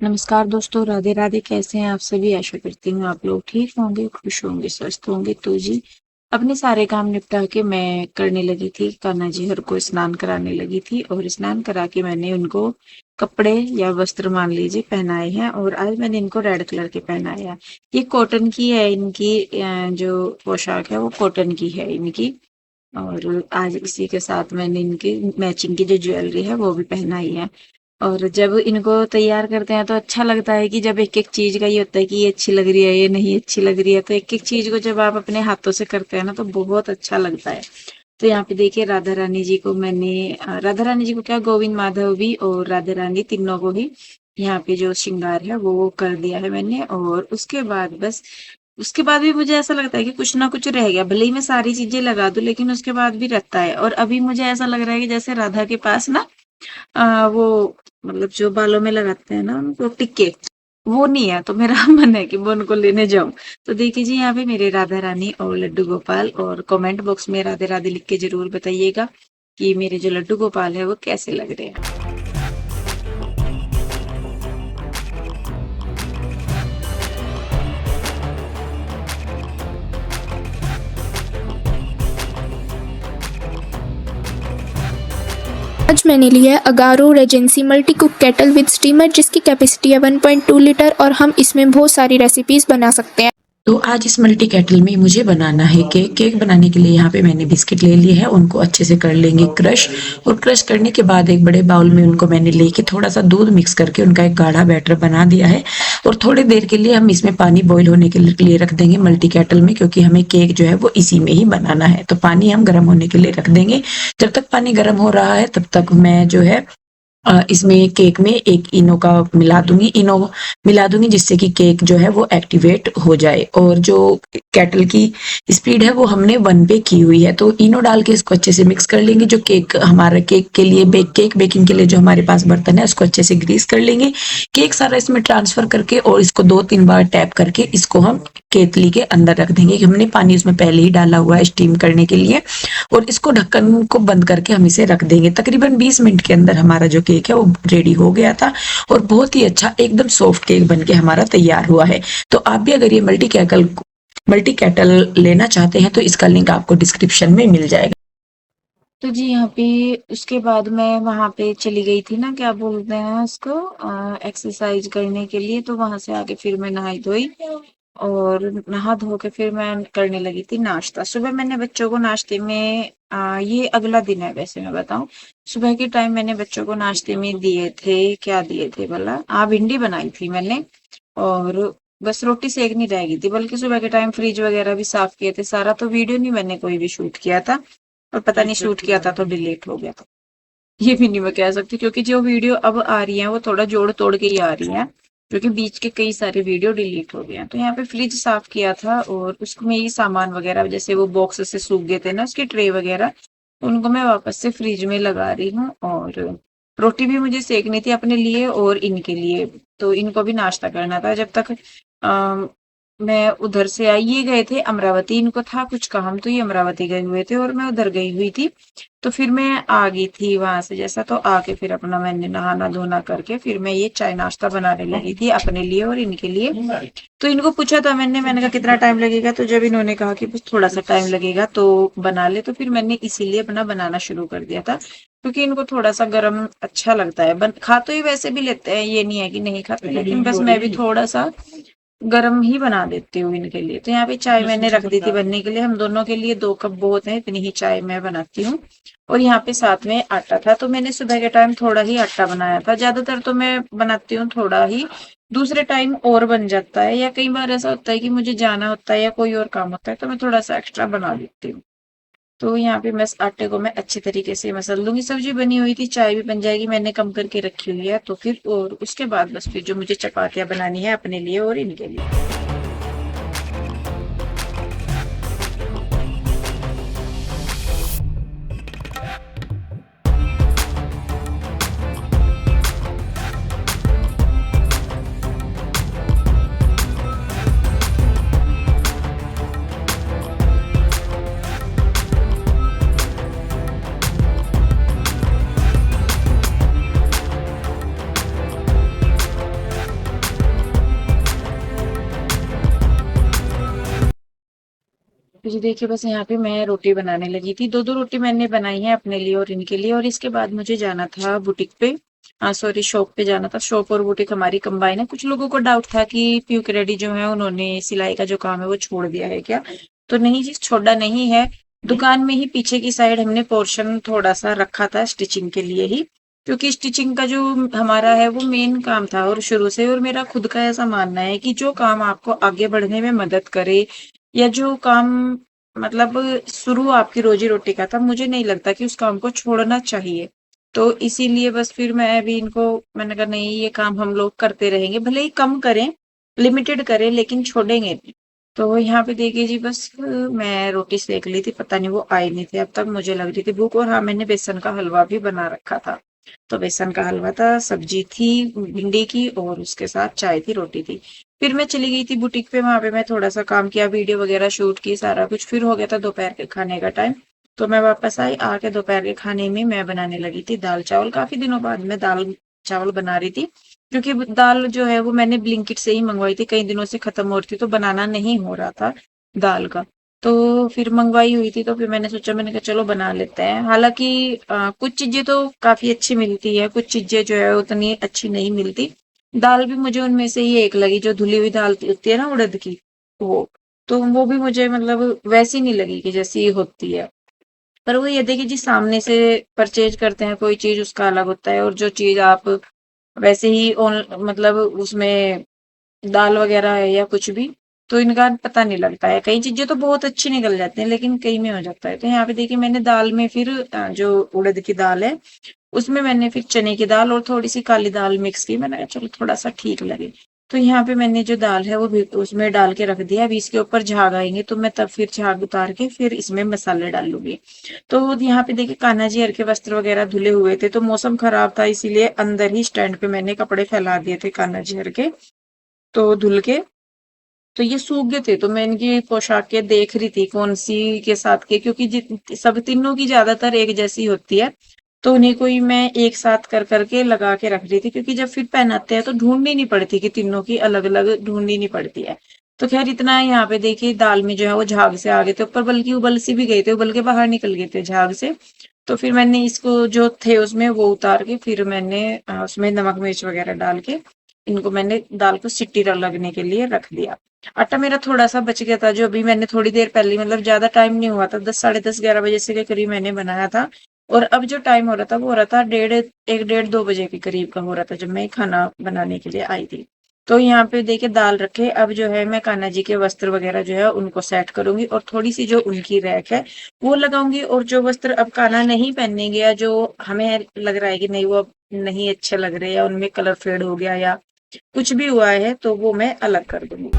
नमस्कार दोस्तों, राधे राधे। कैसे हैं आप सभी? आशा करती हूँ आप लोग ठीक होंगे, खुश होंगे, स्वस्थ होंगे। तो जी, अपने सारे काम निपटा के मैं करने लगी थी, कान्हा जी हर को स्नान कराने लगी थी। और स्नान करा के मैंने उनको कपड़े या वस्त्र मान लीजिए पहनाए हैं। और आज मैंने इनको रेड कलर के पहनाया है। ये कॉटन की है, इनकी जो पोशाक है वो कॉटन की है इनकी। और आज इसी के साथ मैंने इनकी मैचिंग की जो ज्वेलरी है वो भी पहनाई है। और जब इनको तैयार करते हैं तो अच्छा लगता है कि जब एक-एक चीज़ का ये होता है कि ये अच्छी लग रही है, ये नहीं अच्छी लग रही है, तो एक-एक चीज़ को जब आप अपने हाथों से करते हैं ना तो बहुत अच्छा लगता है। तो यहाँ पे देखिए राधा रानी जी को मैंने राधा रानी जी को क्या, गोविंद माधव भी और राधा रानी तीनों को ही यहाँ पे जो श्रृंगार है वो कर दिया है मैंने। और उसके बाद बस उसके बाद भी मुझे ऐसा लगता है कि कुछ ना कुछ रह गया। भले ही मैं सारी चीज़ें लगा दूँ लेकिन उसके बाद भी रहता है। और अभी मुझे ऐसा लग रहा है कि जैसे राधा के पास ना वो मतलब जो बालों में लगाते हैं ना उनको टिक्के, वो नहीं है। तो मेरा मन है कि मैं उनको लेने जाऊं। तो देखिए जी, यहाँ पे मेरे राधा रानी और लड्डू गोपाल। और कमेंट बॉक्स में राधे राधे लिख के जरूर बताइएगा कि मेरे जो लड्डू गोपाल है वो कैसे लग रहे हैं। आज मैंने लिया है Agaro Regency multi cook kettle with steamer जिसकी कैपेसिटी है 1.2 लीटर और हम इसमें बहुत सारी रेसिपीज बना सकते हैं। तो आज इस मल्टी केटल में मुझे बनाना है केक। केक बनाने के लिए यहाँ पे मैंने बिस्किट ले लिए हैं, उनको अच्छे से कर लेंगे क्रश। और क्रश करने के बाद एक बड़े बाउल में उनको मैंने लेके थोड़ा सा दूध मिक्स करके उनका एक गाढ़ा बैटर बना दिया है। और थोड़ी देर के लिए हम इसमें पानी बॉईल होने के लिए रख देंगे मल्टी केटल में, क्योंकि हमें केक जो है वो इसी में ही बनाना है। तो पानी हम गर्म होने के लिए रख देंगे। जब तक पानी गर्म हो रहा है तब तक मैं जो है इसमें केक में एक इनो का इनो मिला दूंगी, जिससे कि केक जो है वो एक्टिवेट हो जाए। और जो केटल की स्पीड है वो हमने 1 पे की हुई है। तो इनो डाल के इसको अच्छे से मिक्स कर लेंगे। जो केक हमारा केक के लिए केक बेकिंग के लिए जो हमारे पास बर्तन है उसको अच्छे से ग्रीस कर लेंगे। केक सारा इसमें ट्रांसफर करके और इसको 2-3 बार टैप करके इसको हम केतली के अंदर रख देंगे। हमने पानी उसमें पहले ही डाला हुआ है स्टीम करने के लिए। और इसको ढक्कन को बंद करके हम इसे रख देंगे। तकरीबन 20 मिनट के अंदर हमारा जो केक है वो रेडी हो गया था। और बहुत ही अच्छा एकदम सॉफ्ट केक बनके हमारा तैयार हुआ है। तो आप भी अगर ये मल्टी केटल लेना चाहते हैं तो इसका लिंक आपको डिस्क्रिप्शन में मिल जाएगा। तो जी यहाँ पे उसके बाद मैं वहां पे चली गई थी ना, क्या बोलते हैं उसको, एक्सरसाइज करने के लिए। तो वहां से आके फिर मैं नहाई धोई और नहा धो के फिर मैं करने लगी थी नाश्ता। सुबह मैंने बच्चों को नाश्ते में ये अगला दिन है वैसे मैं बताऊं। सुबह के टाइम मैंने बच्चों को नाश्ते में दिए थे, क्या दिए थे भला, भिंडी बनाई थी मैंने। और बस रोटी सेकनी रह गई थी। बल्कि सुबह के टाइम फ्रिज वगैरह भी साफ किए थे सारा। तो वीडियो नहीं मैंने कोई भी शूट किया था, और पता नहीं शूट किया था तो डिलीट हो गया था। ये भी नहीं मैं कह सकती, क्योंकि जो वीडियो अब आ रही है वो थोड़ा जोड़ तोड़ के ही आ रही है, क्योंकि बीच के कई सारे वीडियो डिलीट हो गए हैं। तो यहाँ पे फ्रिज साफ किया था और उसमें ही सामान वगैरह, जैसे वो बॉक्स से सूख गए थे ना उसकी ट्रे वगैरह, उनको मैं वापस से फ्रिज में लगा रही हूँ। और रोटी भी मुझे सेकनी थी अपने लिए और इनके लिए। तो इनको भी नाश्ता करना था जब तक मैं उधर से आई। ये गए थे अमरावती, इनको था कुछ काम तो ये अमरावती गए हुए थे और मैं उधर गई हुई थी। तो फिर मैं आ गई थी वहां से जैसा। तो आके फिर अपना मैंने नहाना धोना करके फिर मैं ये चाय नाश्ता बनाने लगी थी अपने लिए और इनके लिए। तो इनको पूछा था मैंने कहा कितना टाइम लगेगा। तो जब इन्होंने कहा कि बस थोड़ा सा टाइम लगेगा तो बना ले, तो फिर मैंने इसीलिए अपना बनाना शुरू कर दिया था, क्योंकि इनको थोड़ा सा गर्म अच्छा लगता है। खा तो ये वैसे भी लेते हैं, ये नहीं है कि नहीं खाते, लेकिन बस मैं भी थोड़ा सा गरम ही बना देती हूँ इनके लिए। तो यहाँ पे चाय मैंने रख दी थी बनने के लिए। हम दोनों के लिए 2 कप बहुत है, इतनी ही चाय मैं बनाती हूँ। और यहाँ पे साथ में आटा था, तो मैंने सुबह के टाइम थोड़ा ही आटा बनाया था। ज्यादातर तो मैं बनाती हूँ थोड़ा ही, दूसरे टाइम और बन जाता है, या कई बार ऐसा होता है कि मुझे जाना होता है या कोई और काम होता है तो मैं थोड़ा सा एक्स्ट्रा बना लेती हूँ। तो यहाँ पे बस आटे को मैं अच्छे तरीके से मसल लूंगी। सब्जी बनी हुई थी, चाय भी बन जाएगी, मैंने कम करके रखी हुई है। तो फिर और उसके बाद बस फिर जो मुझे चपातियां बनानी है अपने लिए और इनके लिए। तो जी देखिए बस यहाँ पे मैं रोटी बनाने लगी थी। 2-2 रोटी मैंने बनाई है अपने लिए और इनके लिए, और इसके बाद मुझे जाना था बुटीक पे, सॉरी शॉप पे जाना था। शॉप और बुटीक हमारी कंबाइन है। कुछ लोगों को डाउट था कि प्यूक रेडी जो है उन्होंने सिलाई का जो काम है वो छोड़ दिया है क्या? तो नहीं जी, छोड़ा नहीं है। दुकान में ही पीछे की साइड हमने पोर्शन थोड़ा-सा रखा था स्टिचिंग के लिए ही, क्योंकि स्टिचिंग का जो हमारा है वो मेन काम था और शुरू से, और मेरा खुद का ऐसा मानना है कि जो काम आपको आगे बढ़ने में मदद करे या जो काम मतलब शुरू आपकी रोजी-रोटी का था, मुझे नहीं लगता कि उस काम को छोड़ना चाहिए। तो इसीलिए बस फिर मैं अभी इनको मैंने कहा नहीं, ये काम हम लोग करते रहेंगे, भले ही कम करें, लिमिटेड करें, लेकिन छोड़ेंगे नहीं। तो यहाँ पे देखिए जी बस मैं रोटी सेक ली थी, पता नहीं वो आए नहीं थे अब तक, मुझे लग रही थी भूख, और हाँ मैंने बेसन का हलवा भी बना रखा था। तो बेसन का हलवा था, सब्जी थी भिंडी की, और उसके साथ चाय थी, रोटी थी। फिर मैं चली गई थी बुटीक पे, वहां पे मैं थोड़ा सा काम किया, वीडियो वगैरह शूट की, सारा कुछ। फिर हो गया था दोपहर के खाने का टाइम, तो मैं वापस आई। आके दोपहर के खाने में मैं बनाने लगी थी दाल चावल। काफी दिनों बाद मैं दाल चावल बना रही थी, क्योंकि दाल जो है वो मैंने ब्लिंकिट से ही मंगवाई थी, कई दिनों से खत्म हो रही थी तो बनाना नहीं हो रहा था दाल का। तो फिर मंगवाई हुई थी, तो फिर मैंने सोचा, मैंने कहा चलो बना लेते हैं। हालांकि कुछ चीजें तो काफी अच्छी मिलती है, कुछ चीजें जो है उतनी अच्छी नहीं मिलती। दाल भी मुझे उनमें से ही एक लगी, जो धुली हुई दाल होती है ना उड़द की, वो तो वो भी मुझे मतलब वैसी नहीं लगी कि जैसी होती है। पर वो ये देखिए जी, सामने से परचेज करते हैं कोई चीज, उसका अलग होता है, और जो चीज आप वैसे ही मतलब उसमें दाल वगैरह है या कुछ भी, तो इनका पता नहीं लगता है। कई चीजें तो बहुत अच्छी निकल जाती हैं, लेकिन कई में हो जाता है। तो यहाँ पे देखिए मैंने दाल में फिर जो उड़द की दाल है उसमें मैंने फिर चने की दाल और थोड़ी सी काली दाल मिक्स की। मैंने कहा चलो थोड़ा सा ठीक लगे, तो यहाँ पे मैंने जो दाल है वो भी उसमें डाल के रख दिया। अभी इसके ऊपर झाग आएंगे तो मैं तब फिर झाग उतार के फिर इसमें मसाले डालूंगी। तो यहाँ पे देखिए कान्हा जी हर के वस्त्र वगैरह धुले हुए थे, तो मौसम खराब था, इसीलिए अंदर ही स्टैंड पे मैंने कपड़े फैला दिए थे कान्हा जी हर के, तो धुल के। तो ये सूख गए थे, तो मैं इनकी पोशाकें देख रही थी कौन सी के साथ के, क्योंकि सब तीनों की ज्यादातर एक जैसी होती है, तो उन्हीं को ही मैं एक साथ कर करके लगा के रख रही थी, क्योंकि जब फिर पहनाते हैं तो ढूंढनी नहीं पड़ती कि तीनों की अलग अलग ढूंढनी नहीं पड़ती है। तो खैर इतना यहाँ पे देखिए दाल में जो है वो झाग से आ गए थे ऊपर, बल्कि उबल सी भी गए थे, उबल के बाहर निकल गए थे झाग से। तो फिर मैंने इसको जो थे उसमें वो उतार के फिर मैंने उसमें नमक मिर्च वगैरह डाल के इनको मैंने दाल को सीटी लगने के लिए रख दिया। आटा मेरा थोड़ा सा बच गया था, जो अभी मैंने थोड़ी देर पहले, मतलब ज्यादा टाइम नहीं हुआ था, 10 साढ़े 10 11 बजे से के करीब मैंने बनाया था। और अब जो टाइम हो रहा था वो हो रहा था 1 1:30 2 बजे के करीब का हो रहा था, जब मैं खाना बनाने के लिए आई थी। तो यहाँ पे देखिए दाल रखे, अब जो है मैं कान्हा जी के वस्त्र वगैरह जो है उनको सेट करूंगी, और थोड़ी सी जो उनकी रैक है वो लगाऊंगी। और जो वस्त्र अब कान्हा नहीं पहनेंगे या जो हमें लग रहा है कि नहीं वो अब नहीं अच्छे लग रहे, या उनमें कलर फेड हो गया या कुछ भी हुआ है, तो वो मैं अलग कर दूंगी।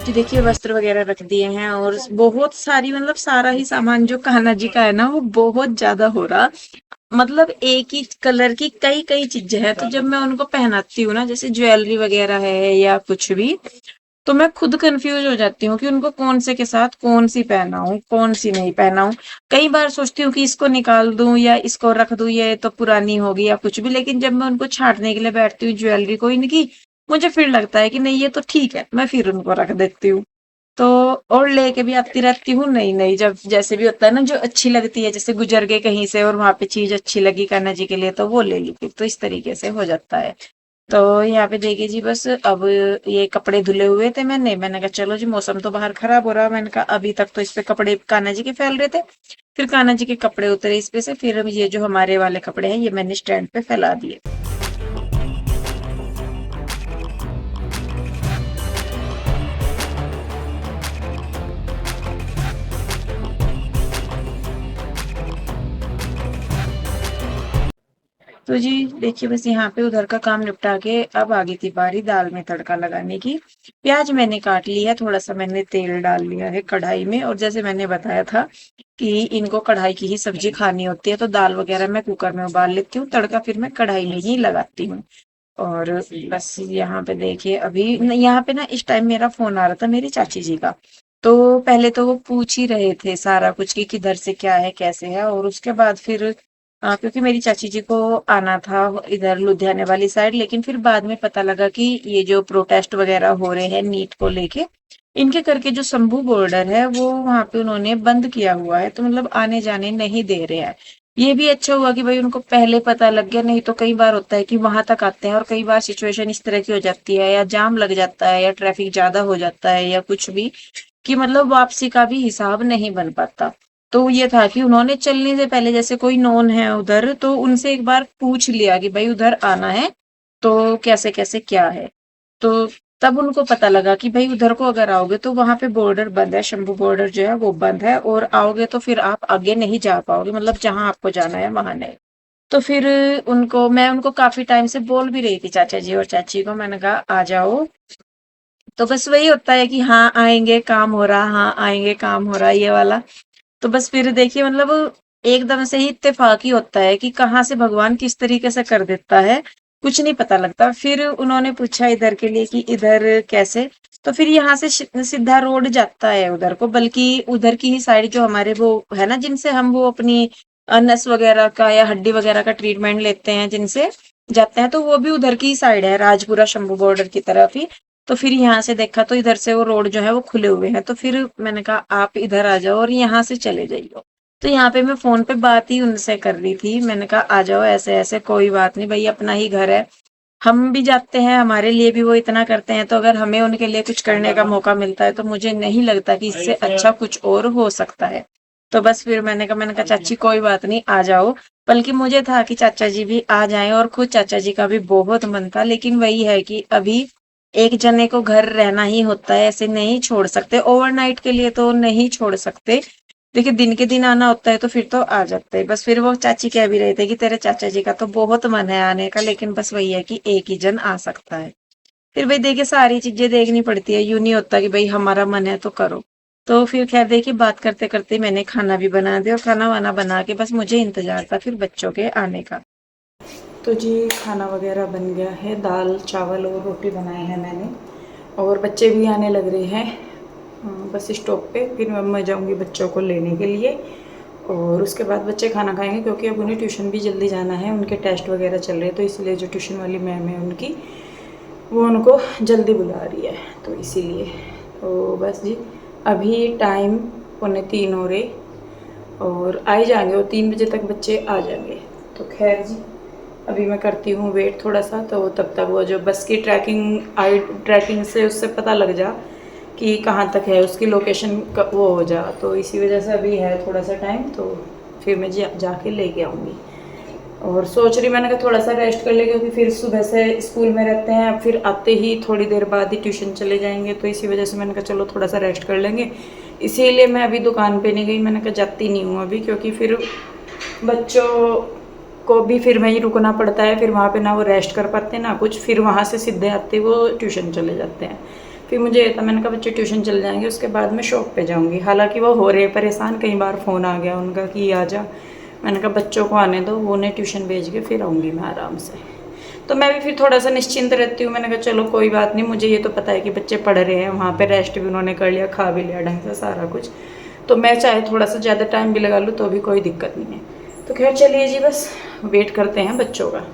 जी देखिए वस्त्र वगैरह रख दिए हैं, और बहुत सारी मतलब सारा ही सामान जो कान्हा जी का है ना वो बहुत ज्यादा हो रहा, मतलब एक ही कलर की कई कई चीजें हैं। तो जब मैं उनको पहनाती हूँ ना, जैसे ज्वेलरी वगैरह है या कुछ भी, तो मैं खुद कंफ्यूज हो जाती हूँ कि उनको कौन से के साथ कौन सी पहनाऊं, कौन सी नहीं पहनाऊं। कई बार सोचती हूँ कि इसको निकाल दूं या इसको रख दूं, ये तो पुरानी होगी या कुछ भी, लेकिन जब मैं उनको छांटने के लिए बैठती हूँ ज्वेलरी को इनकी, मुझे फिर लगता है कि नहीं ये तो ठीक है, मैं फिर उनको रख देती हूँ। तो और लेके भी आती रहती हूँ नई नई, जब जैसे भी होता है ना जो अच्छी लगती है, जैसे गुजर गए कहीं से और वहां पे चीज अच्छी लगी कान्हा जी के लिए तो वो ले ली, फिर तो इस तरीके से हो जाता है। तो यहाँ पे देखिए जी बस अब ये कपड़े धुले हुए थे, मैंने कहा चलो जी मौसम तो बाहर खराब हो रहा है, मैंने कहा अभी तक तो इस पे कपड़े कान्हा जी के फैल रहे थे, फिर कान्हा जी के कपड़े उतरे इस पे से, फिर अब ये जो हमारे वाले कपड़े हैं ये मैंने स्टैंड पे फैला दिए। तो जी देखिए बस यहाँ पे उधर का काम निपटा के अब आ गई थी बारी दाल में तड़का लगाने की। प्याज मैंने काट लिया है, थोड़ा सा मैंने तेल डाल लिया है कढ़ाई में, और जैसे मैंने बताया था कि इनको कढ़ाई की ही सब्जी खानी होती है, तो दाल वगैरह मैं कुकर में उबाल लेती हूँ, तड़का फिर मैं कढ़ाई में ही लगाती हूँ। और बस यहाँ पे देखिए अभी यहाँ पे ना इस टाइम मेरा फोन आ रहा था मेरी चाची जी का। तो पहले तो वो पूछ ही रहे थे सारा कुछ कि किधर से क्या है कैसे है, और उसके बाद फिर क्योंकि मेरी चाची जी को आना था इधर लुधियाने वाली साइड, लेकिन फिर बाद में पता लगा कि ये जो प्रोटेस्ट वगैरह हो रहे हैं नीट को लेके, इनके करके जो शंभू बॉर्डर है वो वहां पे उन्होंने बंद किया हुआ है, तो मतलब आने जाने नहीं दे रहे हैं। ये भी अच्छा हुआ कि भाई उनको पहले पता लग गया, नहीं तो कई बार होता है कि वहां तक आते हैं और कई बार सिचुएशन इस तरह की हो जाती है, या जाम लग जाता है या ट्रैफिक ज्यादा हो जाता है या कुछ भी, कि मतलब वापसी का भी हिसाब नहीं बन पाता। तो ये था कि उन्होंने चलने से पहले जैसे कोई नोन है उधर, तो उनसे एक बार पूछ लिया कि भाई उधर आना है तो कैसे कैसे क्या है। तो तब उनको पता लगा कि भाई उधर को अगर आओगे तो वहां पे बॉर्डर बंद है, शंभू बॉर्डर जो है वो बंद है, और आओगे तो फिर आप आगे नहीं जा पाओगे, मतलब जहां आपको जाना है वहां नहीं। तो फिर मैं उनको काफी टाइम से बोल भी रही थी चाचा जी और चाची को, मैंने कहा आ जाओ। तो बस वही होता है कि हाँ आएंगे काम हो रहा, हाँ आएंगे काम हो रहा, ये वाला। तो बस फिर देखिए मतलब एकदम से ही इत्तेफाक ही होता है कि कहाँ से भगवान किस तरीके से कर देता है, कुछ नहीं पता लगता। फिर उन्होंने पूछा इधर के लिए कि इधर कैसे, तो फिर यहाँ से सीधा रोड जाता है उधर को, बल्कि उधर की ही साइड जो हमारे वो है ना जिनसे हम वो अपनी नस वगैरह का या हड्डी वगैरह का ट्रीटमेंट लेते हैं जिनसे जाते हैं, तो वो भी उधर की ही साइड है, राजपुरा शंभू बॉर्डर की तरफ ही। तो फिर यहाँ से देखा तो इधर से वो रोड जो है वो खुले हुए हैं, तो फिर मैंने कहा आप इधर आ जाओ और यहाँ से चले जाइए। तो यहाँ पे मैं फोन पे बात ही उनसे कर रही थी, मैंने कहा आ जाओ ऐसे ऐसे, कोई बात नहीं भाई अपना ही घर है, हम भी जाते हैं, हमारे लिए भी वो इतना करते हैं, तो अगर हमें उनके लिए कुछ करने का मौका मिलता है तो मुझे नहीं लगता कि इससे अच्छा कुछ और हो सकता है। तो बस फिर मैंने कहा चाची कोई बात नहीं आ जाओ। बल्कि मुझे था कि चाचा जी भी आ जाएं, और खुद चाचा जी का भी बहुत मन था, लेकिन वही है कि अभी एक जने को घर रहना ही होता है, ऐसे नहीं छोड़ सकते, ओवरनाइट के लिए तो नहीं छोड़ सकते। देखिए दिन के दिन आना होता है तो फिर तो आ जाते हैं। बस फिर वो चाची कह भी रहे थे कि तेरे चाचा जी का तो बहुत मन है आने का, लेकिन बस वही है कि एक ही जन आ सकता है। फिर भाई देखिए सारी चीजें देखनी पड़ती है, यूं नहीं होता कि भाई हमारा मन है तो करो। तो फिर खैर देखिए बात करते करते मैंने खाना भी बना दिया, और खाना वाना बना के बस मुझे इंतजार था फिर बच्चों के आने का। तो जी खाना वगैरह बन गया है, दाल चावल और रोटी बनाए हैं मैंने, और बच्चे भी आने लग रहे हैं बस स्टॉप पे। फिर मैं जाऊंगी बच्चों को लेने के लिए, और उसके बाद बच्चे खाना खाएंगे, क्योंकि अब उन्हें ट्यूशन भी जल्दी जाना है, उनके टेस्ट वगैरह चल रहे हैं, तो इसलिए जो ट्यूशन वाली मैम है उनकी वो उनको जल्दी बुला रही है, तो इसीलिए। तो बस जी अभी टाइम 2:45 हो रहे, और आ ही जाएंगे, और 3 बजे तक बच्चे आ जाएंगे। तो खैर जी अभी मैं करती हूँ वेट थोड़ा सा, तो तब तक वो जो बस की ट्रैकिंग से उससे पता लग जा कि कहाँ तक है, उसकी लोकेशन वो हो जा, तो इसी वजह से अभी है थोड़ा सा टाइम, तो फिर मैं जाके लेके आऊँगी। और सोच रही मैंने कहा थोड़ा सा रेस्ट कर ले, क्योंकि फिर सुबह से स्कूल में रहते हैं, अब फिर आते ही थोड़ी देर बाद ही ट्यूशन चले जाएंगे, तो इसी वजह से मैंने कहा चलो थोड़ा सा रेस्ट कर लेंगे। इसीलिए मैं अभी दुकान पे नहीं गई, मैंने कहा जाती नहीं हूँ अभी, क्योंकि फिर बच्चों को भी फिर वहीं रुकना पड़ता है, फिर वहाँ पे ना वो रेस्ट कर पाते ना कुछ, फिर वहाँ से सीधे आते वो ट्यूशन चले जाते हैं। फिर मुझे ये था मैंने कहा बच्चे ट्यूशन चले जाएंगे उसके बाद मैं शॉप पे जाऊँगी। हालांकि वो हो रहे परेशान, कई बार फ़ोन आ गया उनका कि आ जा, मैंने कहा बच्चों को आने दो, वो उन्हें ट्यूशन भेज के फिर आऊँगी मैं आराम से। तो मैं भी फिर थोड़ा सा निश्चिंत रहती हूँ, मैंने कहा चलो कोई बात नहीं, मुझे ये तो पता है कि बच्चे पढ़ रहे हैं, वहाँ पर रेस्ट भी उन्होंने कर लिया, खा भी लिया ढंग से सारा कुछ, तो मैं चाहे थोड़ा सा ज़्यादा टाइम भी लगा लूँ तो भी कोई दिक्कत नहीं है। तो खैर चलिए जी बस वेट करते हैं बच्चों का।